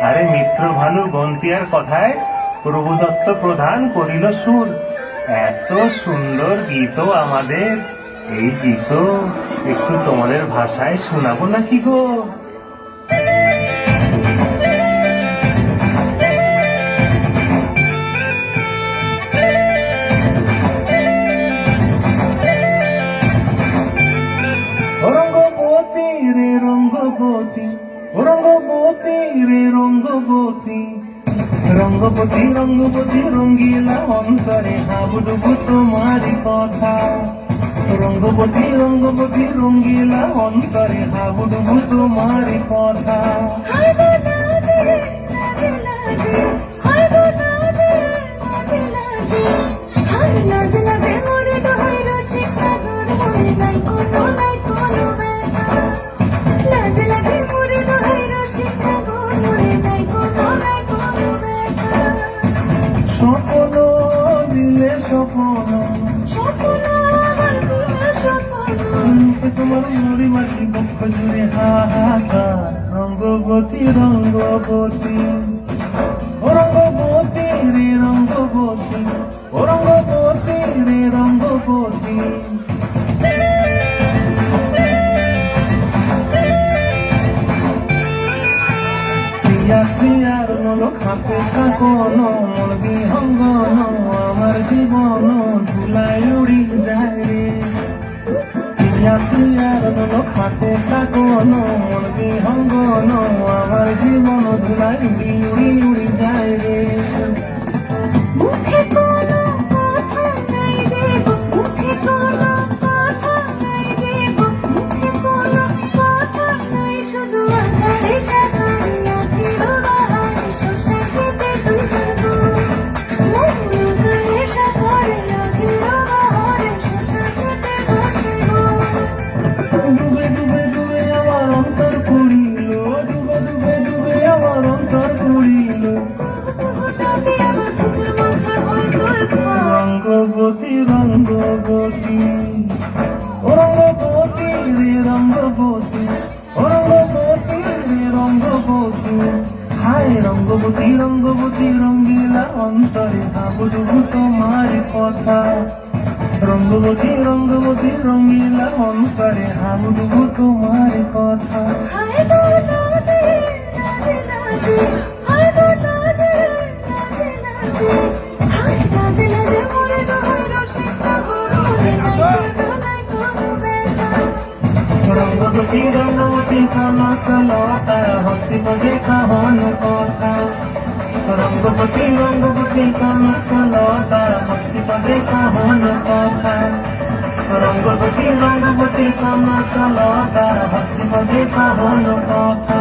আরে মিত্র ভানু বন্তিয়ার কথায় প্রভুদত্ত প্রধান করিল সুর। এত সুন্দর গীত আমাদের, এই গীত একটু তোমাদের ভাষায় শোনাবো নাকি গো? রঙ্গবতী রে রঙ্গবতী, রঙ্গবতী রে রঙ্গবতী, রঙ্গবতী রঙ্গবতী রঙ্গিলা অন্তরে হাবুডুবু তোমারি কথা। রঙ্গবতী রঙ্গবতী রঙ্গিলা অন্তরে হাবুডুবু তোমারি কথা। স্বপ্ন দিলে স্বপ্ন, তোমার মুড়ি মাটি পক্ষ জুড়ে হাহাকার। রঙ্গবতী রঙ্গবতী, ও রঙ্গবতী রে রঙ্গবতী, ও রঙ্গবতী রে রঙ্গবতী। ক্রিয়ার নলক হাতে কাকন, মন বিহঙ্গন আমার জীবন ধুলায় উড়ি যায় রে। ক্রিয়ার নলক হাতে কাকন, মন বিহঙ্গন আমার জীবন ধুলায় উড়ি উড়ি উড়ি যায় রে। মুখে কোনো কথা নাই যে গো, মুখে কোনো কথা নাই যে গো, মুখে কোনো কথা নাই, শুধু আকারে সাকারে আখির বাহারে শোষা খেতে দুজন গো। আকারে সাকারে আখির বাহারে শোষা খেতে বসে গো। ডুবে ডুবে ডুবে আমার অন্তর পুরিল, ডুবে ডুবে ডুবে আমার অন্তর পুরিল। হঠাৎই আমার বুকের মাঝে হয় তোর রঙ্গবতী রঙ্গবতী, ও রঙ্গবতী রে রঙ্গবতী, ও রঙ্গবতী রে রঙ্গবতী। হায় রঙ্গবতী রঙ্গবতী রঙ্গিলা অন্তরে হাবুডুবু তোমার কথা। রঙ্গবতী রঙ্গবতী রঙ্গিলা অন্তরে হাবুডুবু তোমার কথা। হায় গো লাজে লাজে লাজে, হায় গো লাজে লাজে লাজে, হায় লাজে লাজে মরে দোহাই রসিকতা গরুরে নাই কোনো ব্যথা। রঙ্গবতী রঙ্গবতী কানা কালতা হসিব দেখা হন কথা। রঙ্গবতী রঙ্গবতী কানা কালতা হসিব দেখা হন কথা। রঙ্গবতী রঙ্গবতী কানা কালতা হসিব দেখা হন কথা।